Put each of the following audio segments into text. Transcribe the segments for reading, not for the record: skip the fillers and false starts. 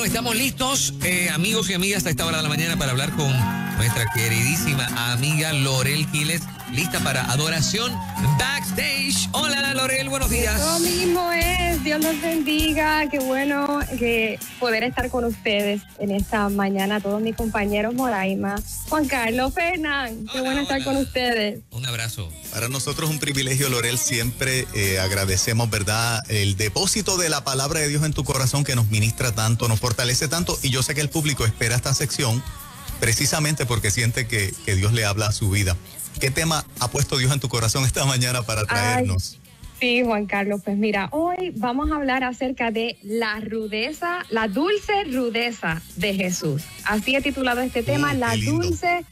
Bueno, estamos listos, amigos y amigas, a esta hora de la mañana para hablar con nuestra queridísima amiga Lorel Quiles, lista para Adoración Backstage. Hola, Lorel, buenos días. Lo mismo es, Dios los bendiga, qué bueno que poder estar con ustedes en esta mañana, todos mis compañeros Moraima, Juan Carlos, Fernán, qué bueno estar con ustedes. Un abrazo. Para nosotros un privilegio, Lorel, siempre agradecemos, ¿verdad?, el depósito de la palabra de Dios en tu corazón que nos ministra tanto, nos fortalece tanto, y yo sé que el público espera esta sección precisamente porque siente que Dios le habla a su vida. ¿Qué tema ha puesto Dios en tu corazón esta mañana para traernos? Sí, Juan Carlos, pues mira, hoy vamos a hablar acerca de la rudeza, la dulce rudeza de Jesús. Así he titulado este tema, la dulce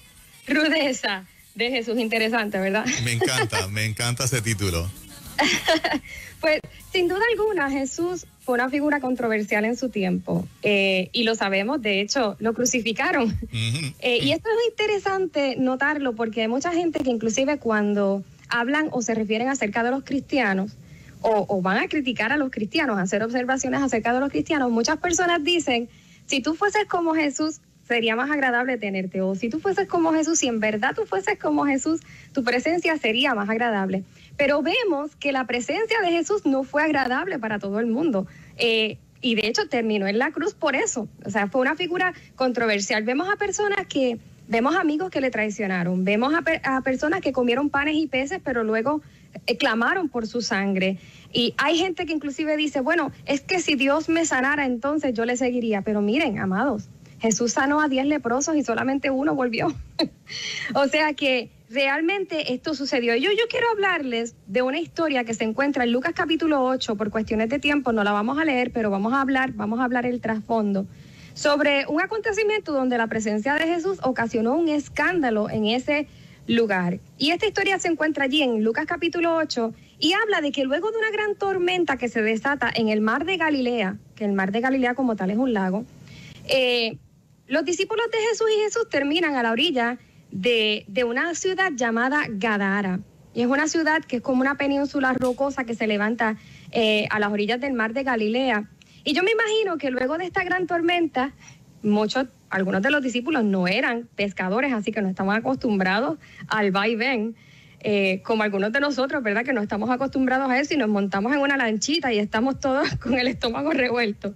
rudeza de Jesús. Interesante, ¿verdad? Me encanta ese título. Pues, sin duda alguna, Jesús fue una figura controversial en su tiempo, y lo sabemos, de hecho, lo crucificaron. Y esto es interesante notarlo porque hay mucha gente que inclusive cuando hablan o se refieren acerca de los cristianos, o van a criticar a los cristianos, a hacer observaciones acerca de los cristianos, muchas personas dicen, si tú fueses como Jesús, sería más agradable tenerte, o si tú fueses como Jesús, si en verdad tú fueses como Jesús, tu presencia sería más agradable. Pero vemos que la presencia de Jesús no fue agradable para todo el mundo, y de hecho terminó en la cruz por eso. O sea, fue una figura controversial. Vemos amigos que le traicionaron, vemos a personas que comieron panes y peces, pero luego clamaron por su sangre. Y hay gente que inclusive dice, bueno, es que si Dios me sanara, entonces yo le seguiría. Pero miren, amados, Jesús sanó a 10 leprosos y solamente uno volvió. O sea que realmente esto sucedió. Yo quiero hablarles de una historia que se encuentra en Lucas capítulo 8, por cuestiones de tiempo no la vamos a leer, pero vamos a hablar el trasfondo, sobre un acontecimiento donde la presencia de Jesús ocasionó un escándalo en ese lugar. Y esta historia se encuentra allí en Lucas capítulo 8 y habla de que luego de una gran tormenta que se desata en el mar de Galilea, que el mar de Galilea como tal es un lago, los discípulos de Jesús y Jesús terminan a la orilla de una ciudad llamada Gadara. Y es una ciudad que es como una península rocosa que se levanta a las orillas del mar de Galilea. Y yo me imagino que luego de esta gran tormenta, algunos de los discípulos no eran pescadores, así que no estaban acostumbrados al va y ven, como algunos de nosotros, ¿verdad? Que no estamos acostumbrados a eso y nos montamos en una lanchita y estamos todos con el estómago revuelto.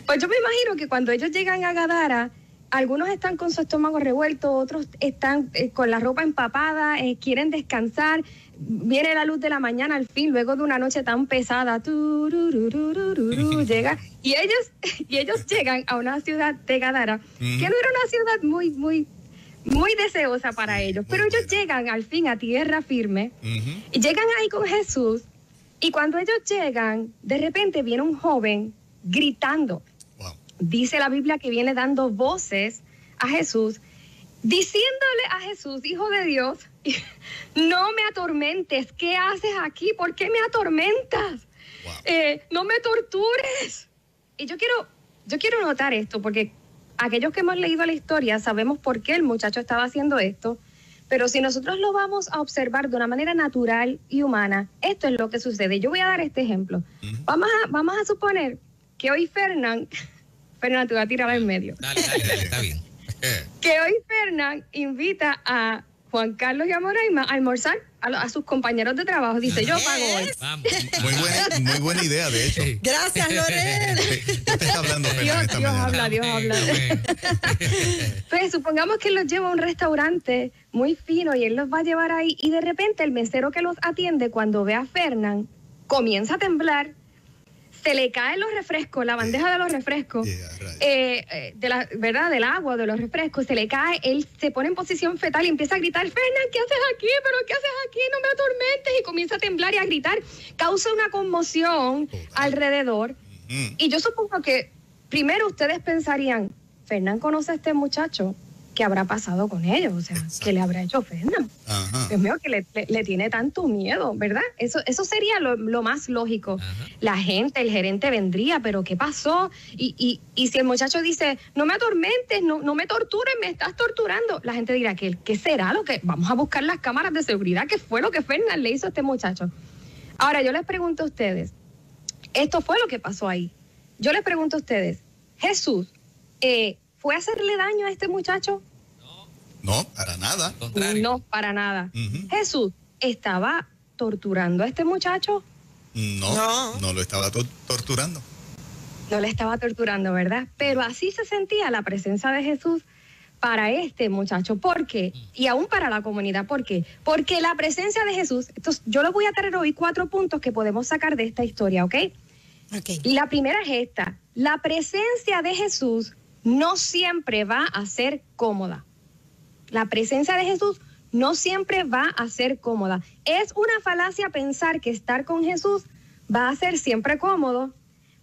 Pues yo me imagino que cuando ellos llegan a Gadara, algunos están con su estómago revuelto, otros están con la ropa empapada, quieren descansar. Viene la luz de la mañana al fin, luego de una noche tan pesada, llega, y ellos llegan a una ciudad de Gadara, que no era una ciudad muy deseosa para ellos, pero ellos llegan al fin a tierra firme, y llegan ahí con Jesús, y cuando ellos llegan, de repente viene un joven gritando. Dice la Biblia que viene dando voces a Jesús, diciéndole a Jesús, Hijo de Dios, no me atormentes. ¿Qué haces aquí? ¿Por qué me atormentas? No me tortures. Y yo quiero notar esto, porque aquellos que hemos leído la historia sabemos por qué el muchacho estaba haciendo esto, pero si nosotros lo vamos a observar de una manera natural y humana, esto es lo que sucede. Yo voy a dar este ejemplo. Vamos a suponer que hoy Fernán, te voy a tirar en medio. Dale, está bien. Que hoy Fernán invita a Juan Carlos y a Moraima a almorzar a sus compañeros de trabajo. Dice, yo pago hoy. Vamos. Muy buena idea, de hecho. Gracias, Lorel. ¿Qué te está hablando, Fernán, esta mañana? Dios habla. Pues supongamos que él los lleva a un restaurante muy fino y él los va a llevar ahí y de repente el mesero que los atiende, cuando ve a Fernán, comienza a temblar. Se le caen los refrescos, la bandeja de los refrescos, ¿verdad? Del agua, de los refrescos, se le cae, él se pone en posición fetal y empieza a gritar, Fernán, ¿qué haces aquí? ¿Pero qué haces aquí? No me atormentes. Y comienza a temblar y a gritar. Causa una conmoción alrededor. Y yo supongo que primero ustedes pensarían, Fernán conoce a este muchacho, ¿qué habrá pasado con ellos? O sea, ¿qué le habrá hecho Fernán? Dios mío, que le tiene tanto miedo, ¿verdad? Eso sería lo más lógico. La gente, el gerente vendría, pero ¿qué pasó? Y si el muchacho dice, no me atormentes, no me tortures, me estás torturando, la gente dirá, ¿qué será lo que? Vamos a buscar las cámaras de seguridad, ¿qué fue lo que Fernán le hizo a este muchacho? Ahora, yo les pregunto a ustedes, esto fue lo que pasó ahí. Yo les pregunto a ustedes, Jesús fue a hacerle daño a este muchacho. No, para nada. No, para nada. Jesús estaba torturando a este muchacho. No lo estaba torturando. No le estaba torturando, ¿verdad? Pero así se sentía la presencia de Jesús para este muchacho. ¿Por qué? Y aún para la comunidad. ¿Por qué? Porque la presencia de Jesús, yo les voy a traer hoy 4 puntos que podemos sacar de esta historia, ¿ok? Y la primera es esta. La presencia de Jesús no siempre va a ser cómoda. La presencia de Jesús no siempre va a ser cómoda. Es una falacia pensar que estar con Jesús va a ser siempre cómodo.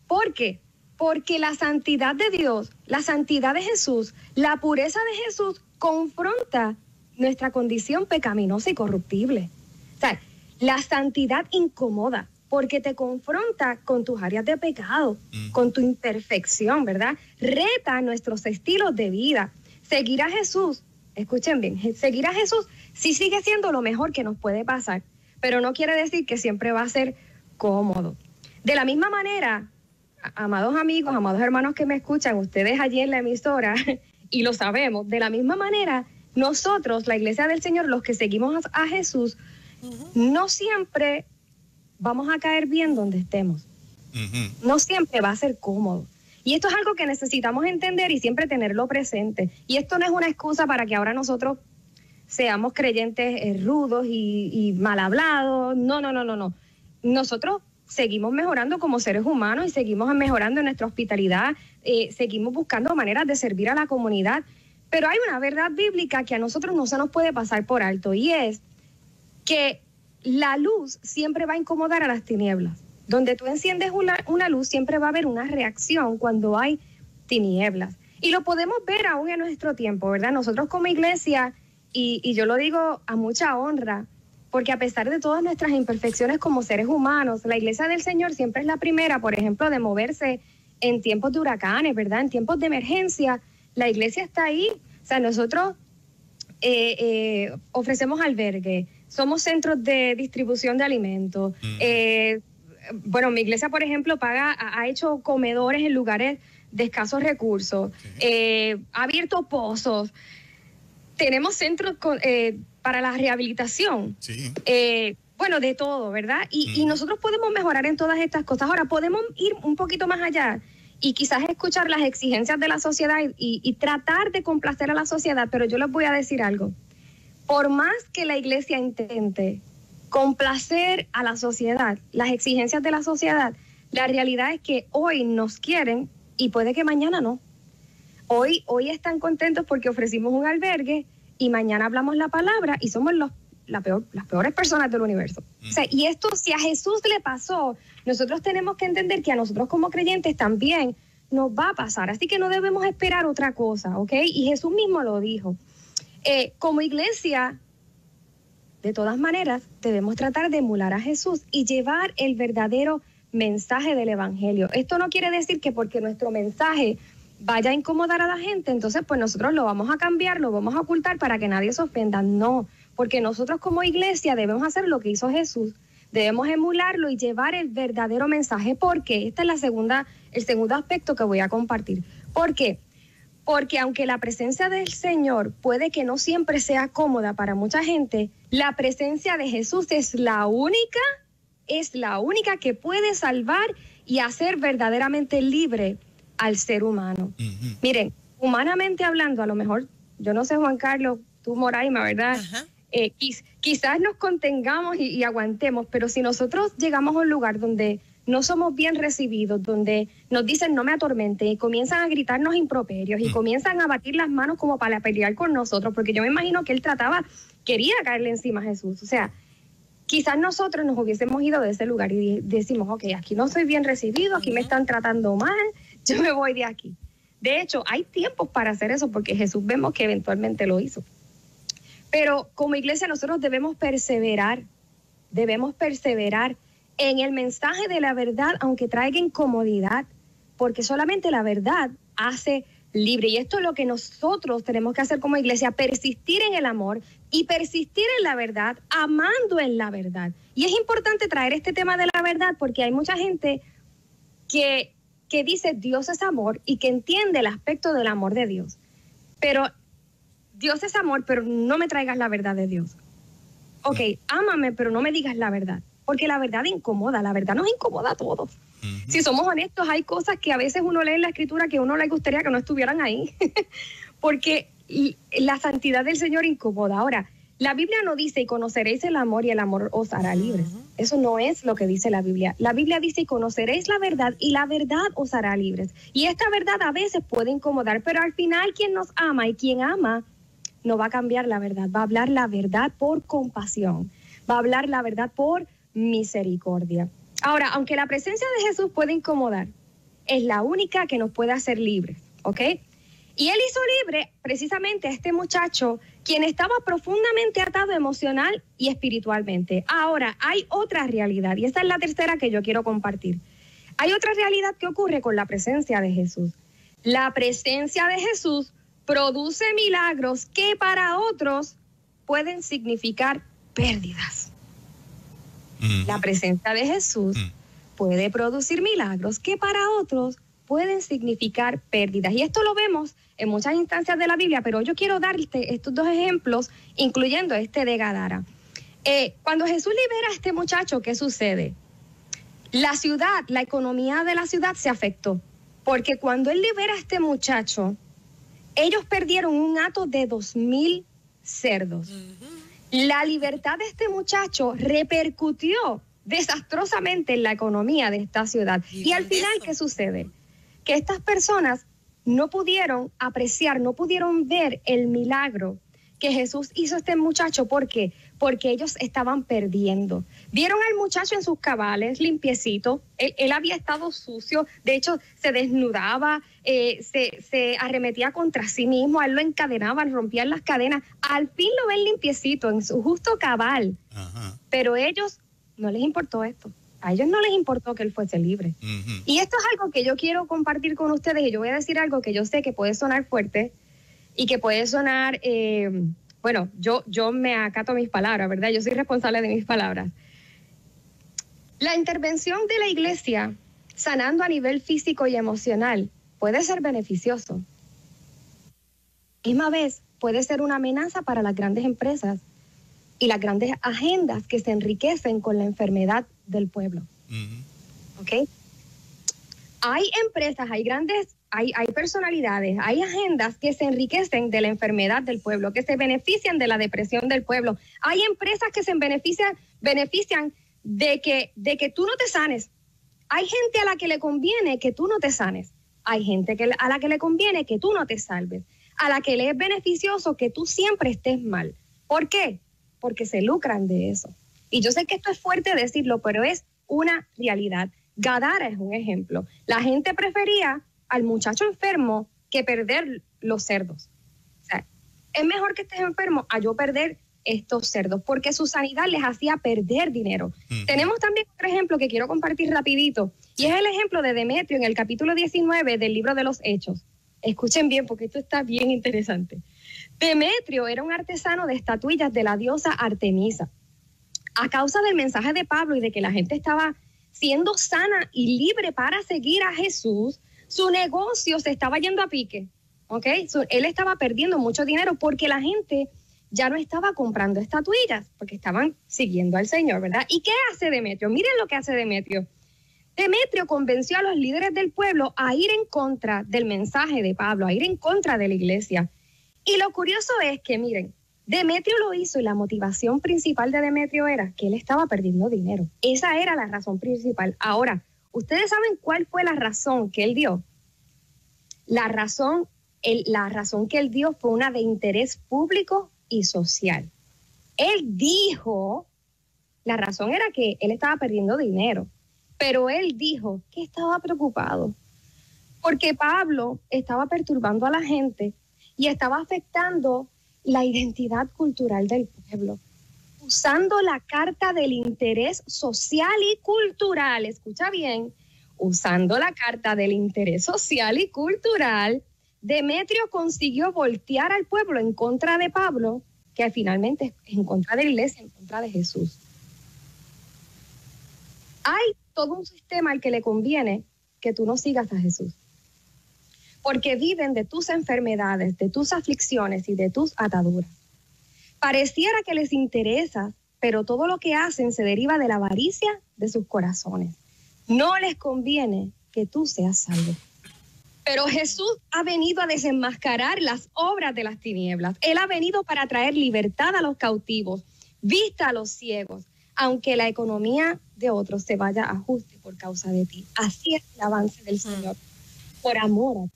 ¿Por qué? Porque la santidad de Dios, la santidad de Jesús, la pureza de Jesús confronta nuestra condición pecaminosa y corruptible. O sea, la santidad incomoda porque te confronta con tus áreas de pecado, con tu imperfección, ¿verdad? Reta nuestros estilos de vida. Seguir a Jesús, escuchen bien, seguir a Jesús sí sigue siendo lo mejor que nos puede pasar, pero no quiere decir que siempre va a ser cómodo. De la misma manera, amados amigos, amados hermanos que me escuchan, ustedes allí en la emisora, y lo sabemos, de la misma manera, nosotros, la Iglesia del Señor, los que seguimos a Jesús, no siempre vamos a caer bien donde estemos. No siempre va a ser cómodo. Y esto es algo que necesitamos entender y siempre tenerlo presente. Y esto no es una excusa para que ahora nosotros seamos creyentes rudos y mal hablados. No. Nosotros seguimos mejorando como seres humanos y seguimos mejorando en nuestra hospitalidad, seguimos buscando maneras de servir a la comunidad. Pero hay una verdad bíblica que a nosotros no se nos puede pasar por alto, y es que la luz siempre va a incomodar a las tinieblas. Donde tú enciendes una luz, siempre va a haber una reacción cuando hay tinieblas. Y lo podemos ver aún en nuestro tiempo, ¿verdad? Nosotros como iglesia, y yo lo digo a mucha honra, porque a pesar de todas nuestras imperfecciones como seres humanos, la Iglesia del Señor siempre es la primera, por ejemplo, de moverse en tiempos de huracanes, ¿verdad? En tiempos de emergencia, la Iglesia está ahí. O sea, nosotros ofrecemos albergue, somos centros de distribución de alimentos. Bueno, mi iglesia, por ejemplo, ha hecho comedores en lugares de escasos recursos, ha abierto pozos, tenemos centros para la rehabilitación, bueno, de todo, ¿verdad? Y nosotros podemos mejorar en todas estas cosas. Ahora, podemos ir un poquito más allá y quizás escuchar las exigencias de la sociedad y tratar de complacer a la sociedad, pero yo les voy a decir algo. Por más que la iglesia intente complacer a la sociedad, las exigencias de la sociedad, la realidad es que hoy nos quieren y puede que mañana no. Hoy están contentos porque ofrecimos un albergue y mañana hablamos la palabra y somos las peores personas del universo. O sea, y esto, si a Jesús le pasó, nosotros tenemos que entender que a nosotros como creyentes también nos va a pasar. Así que no debemos esperar otra cosa, ¿ok? Y Jesús mismo lo dijo. Como iglesia, de todas maneras, debemos tratar de emular a Jesús y llevar el verdadero mensaje del Evangelio. Esto no quiere decir que porque nuestro mensaje vaya a incomodar a la gente, entonces pues nosotros lo vamos a cambiar, lo vamos a ocultar para que nadie se ofenda. No, porque nosotros como iglesia debemos hacer lo que hizo Jesús. Debemos emularlo y llevar el verdadero mensaje. Porque este es el segundo aspecto que voy a compartir. ¿Por qué? Porque aunque la presencia del Señor puede que no siempre sea cómoda para mucha gente, la presencia de Jesús es la única que puede salvar y hacer verdaderamente libre al ser humano. Miren, humanamente hablando, a lo mejor, yo no sé, Juan Carlos, tú, Moraima, ¿verdad? Quizás nos contengamos y aguantemos, pero si nosotros llegamos a un lugar donde no somos bien recibidos, donde nos dicen no me atormente y comienzan a gritarnos improperios y comienzan a batir las manos como para pelear con nosotros, porque yo me imagino que él quería caerle encima a Jesús. O sea, quizás nosotros nos hubiésemos ido de ese lugar y decimos, ok, aquí no soy bien recibido, aquí me están tratando mal, yo me voy de aquí. De hecho, hay tiempos para hacer eso porque Jesús vemos que eventualmente lo hizo. Pero como iglesia nosotros debemos perseverar en el mensaje de la verdad, aunque traiga incomodidad, porque solamente la verdad hace libre. Y esto es lo que nosotros tenemos que hacer como iglesia, persistir en el amor y persistir en la verdad, amando en la verdad. Y es importante traer este tema de la verdad porque hay mucha gente que que dice Dios es amor y que entiende el aspecto del amor de Dios. Pero Dios es amor, pero no me traigas la verdad de Dios. Ok, ámame, pero no me digas la verdad. Porque la verdad incomoda, la verdad nos incomoda a todos. Si somos honestos, hay cosas que a veces uno lee en la Escritura que a uno le gustaría que no estuvieran ahí. Porque la santidad del Señor incomoda. Ahora, la Biblia no dice, y conoceréis el amor y el amor os hará libres. Eso no es lo que dice la Biblia. La Biblia dice, y conoceréis la verdad y la verdad os hará libres. Y esta verdad a veces puede incomodar, pero al final quien nos ama y quien ama no va a cambiar la verdad. Va a hablar la verdad por compasión. Va a hablar la verdad por misericordia. Ahora, aunque la presencia de Jesús puede incomodar, es la única que nos puede hacer libres, ¿ok? Y él hizo libre precisamente a este muchacho, quien estaba profundamente atado emocional y espiritualmente. Ahora, hay otra realidad, y esta es la tercera que yo quiero compartir. Hay otra realidad que ocurre con la presencia de Jesús. La presencia de Jesús produce milagros que para otros pueden significar pérdidas. La presencia de Jesús puede producir milagros que para otros pueden significar pérdidas. Y esto lo vemos en muchas instancias de la Biblia, pero yo quiero darte estos dos ejemplos, incluyendo este de Gadara. Cuando Jesús libera a este muchacho, ¿qué sucede? La ciudad, la economía de la ciudad se afectó, porque cuando él libera a este muchacho, ellos perdieron un hato de 2,000 cerdos. La libertad de este muchacho repercutió desastrosamente en la economía de esta ciudad. Y al final, ¿qué sucede? Que estas personas no pudieron apreciar, no pudieron ver el milagro que Jesús hizo a este muchacho. ¿Por qué? Porque ellos estaban perdiendo. Vieron al muchacho en sus cabales, limpiecito. Él había estado sucio. De hecho, se desnudaba, se arremetía contra sí mismo. A él lo encadenaban, rompían las cadenas. Al fin lo ven limpiecito, en su justo cabal. Pero ellos no les importó esto. A ellos no les importó que él fuese libre. Y esto es algo que yo quiero compartir con ustedes. Y yo voy a decir algo que yo sé que puede sonar fuerte y que puede sonar... bueno, yo me acato a mis palabras, ¿verdad? Yo soy responsable de mis palabras. La intervención de la iglesia, sanando a nivel físico y emocional, puede ser beneficioso. Misma vez, puede ser una amenaza para las grandes empresas y las grandes agendas que se enriquecen con la enfermedad del pueblo. ¿Ok? Hay empresas, hay personalidades, hay agendas que se enriquecen de la enfermedad del pueblo, que se benefician de la depresión del pueblo. Hay empresas que se benefician de que tú no te sanes. Hay gente a la que le conviene que tú no te sanes. Hay gente a la que le conviene que tú no te salves. A la que le es beneficioso que tú siempre estés mal. ¿Por qué? Porque se lucran de eso. Y yo sé que esto es fuerte decirlo, pero es una realidad. Gadara es un ejemplo. La gente prefería al muchacho enfermo que perder los cerdos. O sea, es mejor que estés enfermo a yo perder estos cerdos, porque su sanidad les hacía perder dinero. Tenemos también otro ejemplo que quiero compartir rapidito, y es el ejemplo de Demetrio en el capítulo 19 del libro de los Hechos. Escuchen bien, porque esto está bien interesante. Demetrio era un artesano de estatuillas de la diosa Artemisa. A causa del mensaje de Pablo y de que la gente estaba siendo sana y libre para seguir a Jesús, su negocio se estaba yendo a pique, ¿ok? Él estaba perdiendo mucho dinero porque la gente ya no estaba comprando estatuillas, porque estaban siguiendo al Señor, ¿verdad? ¿Y qué hace Demetrio? Miren lo que hace Demetrio. Demetrio convenció a los líderes del pueblo a ir en contra del mensaje de Pablo, a ir en contra de la iglesia. Y lo curioso es que, miren, Demetrio lo hizo y la motivación principal de Demetrio era que él estaba perdiendo dinero. Esa era la razón principal. Ahora, ¿ustedes saben cuál fue la razón que él dio? La razón que él dio fue una de interés público y social. Él dijo, la razón era que él estaba perdiendo dinero, pero él dijo que estaba preocupado porque Pablo estaba perturbando a la gente y estaba afectando la identidad cultural del pueblo, usando la carta del interés social y cultural. Escucha bien, usando la carta del interés social y cultural, Demetrio consiguió voltear al pueblo en contra de Pablo, que finalmente es en contra de la iglesia, en contra de Jesús. Hay todo un sistema al que le conviene que tú no sigas a Jesús. Porque viven de tus enfermedades, de tus aflicciones y de tus ataduras. Pareciera que les interesa, pero todo lo que hacen se deriva de la avaricia de sus corazones. No les conviene que tú seas salvo. Pero Jesús ha venido a desenmascarar las obras de las tinieblas. Él ha venido para traer libertad a los cautivos, vista a los ciegos, aunque la economía de otros se vaya a ajuste por causa de ti. Así es el avance del Señor, por amor a ti.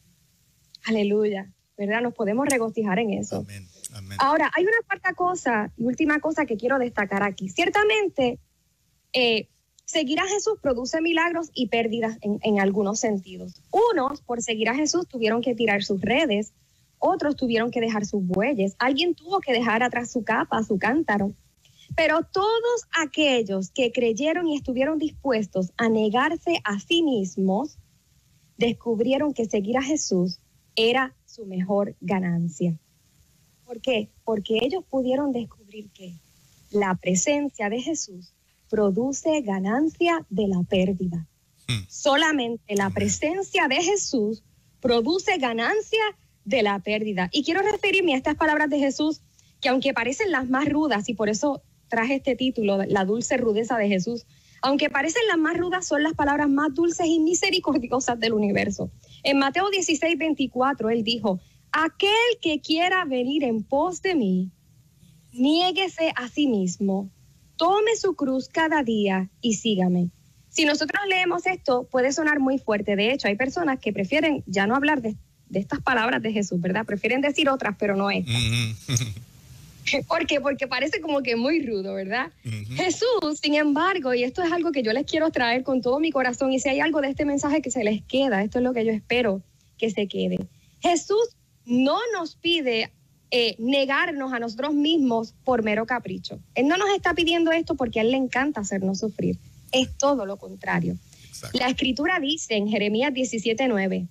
Aleluya, ¿verdad? Nos podemos regocijar en eso. Amén, amén. Ahora, hay una cuarta cosa y última cosa que quiero destacar aquí. Ciertamente, seguir a Jesús produce milagros y pérdidas en algunos sentidos. Unos, por seguir a Jesús, tuvieron que tirar sus redes. Otros tuvieron que dejar sus bueyes. Alguien tuvo que dejar atrás su capa, su cántaro. Pero todos aquellos que creyeron y estuvieron dispuestos a negarse a sí mismos, descubrieron que seguir a Jesús era su mejor ganancia. ¿Por qué? Porque ellos pudieron descubrir que la presencia de Jesús produce ganancia de la pérdida. Solamente la presencia de Jesús produce ganancia de la pérdida. Y quiero referirme a estas palabras de Jesús, que aunque parecen las más rudas, y por eso traje este título, La dulce rudeza de Jesús, aunque parecen las más rudas, son las palabras más dulces y misericordiosas del universo. En Mateo 16:24, él dijo, aquel que quiera venir en pos de mí, niéguese a sí mismo, tome su cruz cada día y sígame. Si nosotros leemos esto, puede sonar muy fuerte. De hecho, hay personas que prefieren ya no hablar de estas palabras de Jesús, ¿verdad? Prefieren decir otras, pero no estas. ¿Por qué? Porque parece como que muy rudo, ¿verdad? Jesús, sin embargo, y esto es algo que yo les quiero traer con todo mi corazón, y si hay algo de este mensaje que se les queda, esto es lo que yo espero que se quede. Jesús no nos pide negarnos a nosotros mismos por mero capricho. Él no nos está pidiendo esto porque a él le encanta hacernos sufrir. Es todo lo contrario. Exacto. La Escritura dice en Jeremías 17:9,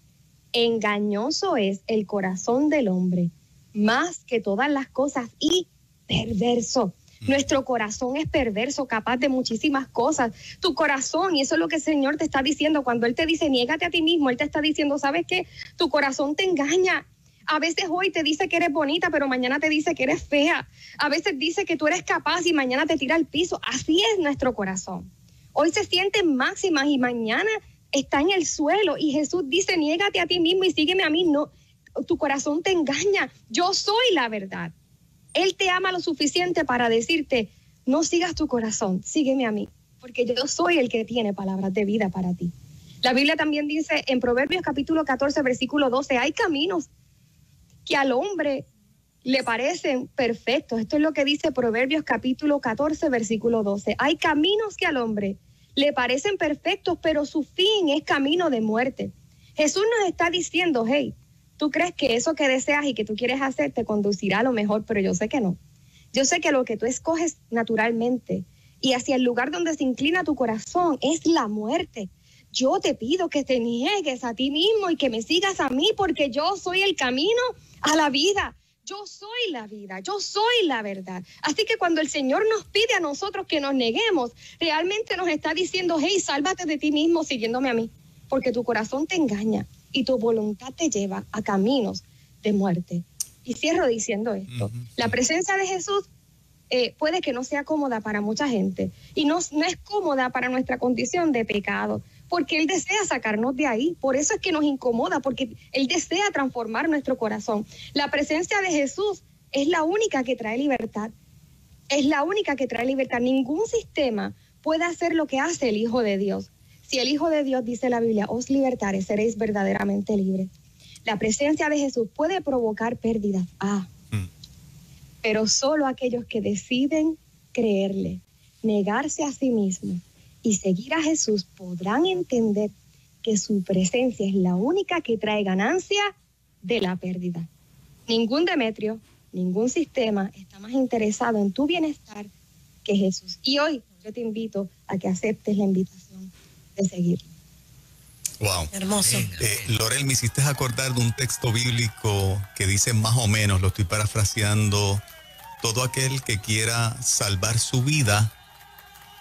engañoso es el corazón del hombre, más que todas las cosas, y perverso. Nuestro corazón es perverso, capaz de muchísimas cosas. Tu corazón, y eso es lo que el Señor te está diciendo, cuando Él te dice, niégate a ti mismo, Él te está diciendo, ¿sabes qué? Tu corazón te engaña. A veces hoy te dice que eres bonita, pero mañana te dice que eres fea. A veces dice que tú eres capaz y mañana te tira al piso. Así es nuestro corazón. Hoy se siente máximas y mañana está en el suelo. Y Jesús dice, niégate a ti mismo y sígueme a mí. No, tu corazón te engaña. Yo soy la verdad. Él te ama lo suficiente para decirte, no sigas tu corazón, sígueme a mí, porque yo soy el que tiene palabras de vida para ti. La Biblia también dice en Proverbios capítulo 14, versículo 12, hay caminos que al hombre le parecen perfectos. Esto es lo que dice Proverbios capítulo 14, versículo 12. Hay caminos que al hombre le parecen perfectos, pero su fin es camino de muerte. Jesús nos está diciendo, hey, tú crees que eso que deseas y que tú quieres hacer te conducirá a lo mejor, pero yo sé que no. Yo sé que lo que tú escoges naturalmente y hacia el lugar donde se inclina tu corazón es la muerte. Yo te pido que te niegues a ti mismo y que me sigas a mí, porque yo soy el camino a la vida. Yo soy la vida, yo soy la verdad. Así que cuando el Señor nos pide a nosotros que nos neguemos, realmente nos está diciendo, hey, sálvate de ti mismo siguiéndome a mí, porque tu corazón te engaña y tu voluntad te lleva a caminos de muerte. Y cierro diciendo esto. La presencia de Jesús puede que no sea cómoda para mucha gente y no es cómoda para nuestra condición de pecado, porque Él desea sacarnos de ahí. Por eso es que nos incomoda, porque Él desea transformar nuestro corazón. La presencia de Jesús es la única que trae libertad. Es la única que trae libertad. Ningún sistema puede hacer lo que hace el Hijo de Dios. Si el Hijo de Dios, dice la Biblia, os libertare, seréis verdaderamente libres. La presencia de Jesús puede provocar pérdidas. Pero solo aquellos que deciden creerle, negarse a sí mismos y seguir a Jesús podrán entender que su presencia es la única que trae ganancia de la pérdida. Ningún Demetrio, ningún sistema está más interesado en tu bienestar que Jesús. Y hoy yo te invito a que aceptes la invitación de seguirlo. Wow. Hermoso. Lorel, me hiciste acordar de un texto bíblico que dice más o menos, lo estoy parafraseando, todo aquel que quiera salvar su vida,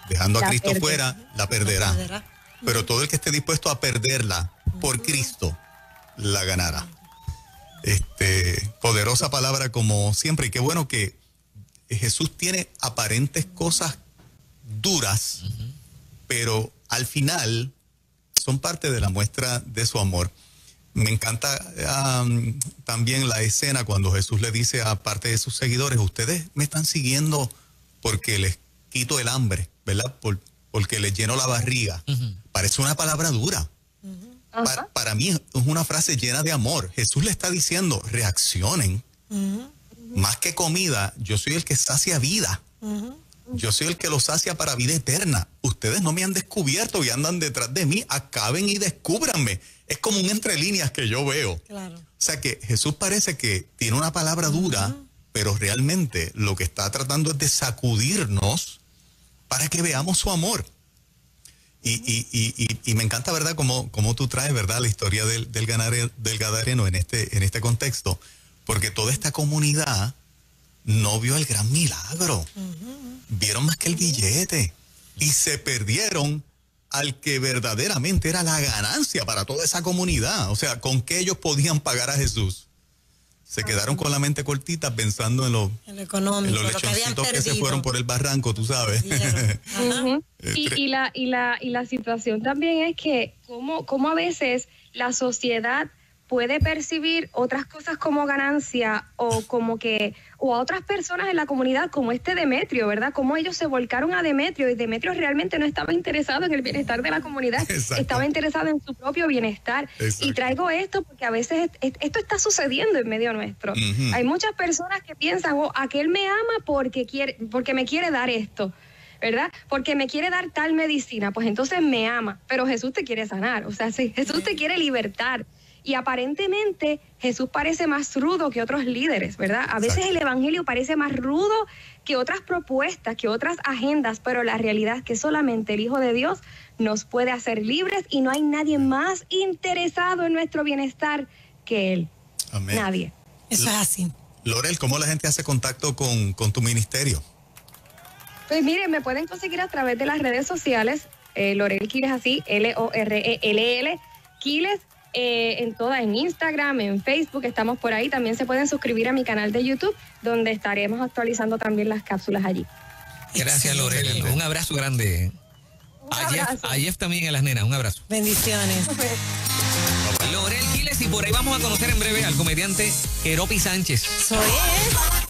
dejando a Cristo fuera, la perderá. pero todo el que esté dispuesto a perderla por Cristo, la ganará. Poderosa palabra como siempre, y qué bueno que Jesús tiene aparentes cosas duras, pero al final son parte de la muestra de su amor. Me encanta también la escena cuando Jesús le dice a parte de sus seguidores, ustedes me están siguiendo porque les quito el hambre, ¿verdad? Porque les lleno la barriga. Parece una palabra dura. Para mí es una frase llena de amor. Jesús le está diciendo, reaccionen. Más que comida, yo soy el que sacia vida. Yo soy el que los sacia para vida eterna. Ustedes no me han descubierto y andan detrás de mí. Acaben y descúbranme. Es como un entre líneas que yo veo. Claro. O sea que Jesús parece que tiene una palabra dura, pero realmente lo que está tratando es de sacudirnos para que veamos su amor. Y me encanta, ¿verdad?, como tú traes, ¿verdad?, la historia del Gadareno en este contexto, porque toda esta comunidad no vio el gran milagro. Vieron más que el billete y se perdieron al que verdaderamente era la ganancia para toda esa comunidad. O sea, ¿con qué ellos podían pagar a Jesús? Se quedaron con la mente cortita pensando en lo económico, en los lechoncitos que se fueron por el barranco, tú sabes. Y la situación también es que cómo a veces la sociedad puede percibir otras cosas como ganancia o a otras personas en la comunidad como Demetrio, ¿verdad? Como ellos se volcaron a Demetrio y Demetrio realmente no estaba interesado en el bienestar de la comunidad, estaba interesado en su propio bienestar. Y traigo esto porque a veces esto está sucediendo en medio nuestro. Hay muchas personas que piensan, aquel me ama porque me quiere dar esto, ¿verdad? Porque me quiere dar tal medicina, pues entonces me ama, pero Jesús te quiere sanar, o sea, sí, Jesús te quiere libertar. Y aparentemente Jesús parece más rudo que otros líderes, ¿verdad? A veces el evangelio parece más rudo que otras propuestas, que otras agendas, pero la realidad es que solamente el Hijo de Dios nos puede hacer libres y no hay nadie más interesado en nuestro bienestar que Él. Amén. Nadie. Eso es así. Lorel, ¿cómo la gente hace contacto con tu ministerio? Pues miren, me pueden conseguir a través de las redes sociales, Lorel Quiles, así, Lorell, Quiles, en Instagram, en Facebook, estamos por ahí. También se pueden suscribir a mi canal de YouTube, donde estaremos actualizando también las cápsulas allí. Gracias, Lorel. Un abrazo grande. A Jeff también, a las nenas. Un abrazo. Bendiciones. Lorel Quiles, y por ahí vamos a conocer en breve al comediante Keropi Sánchez. Eso es.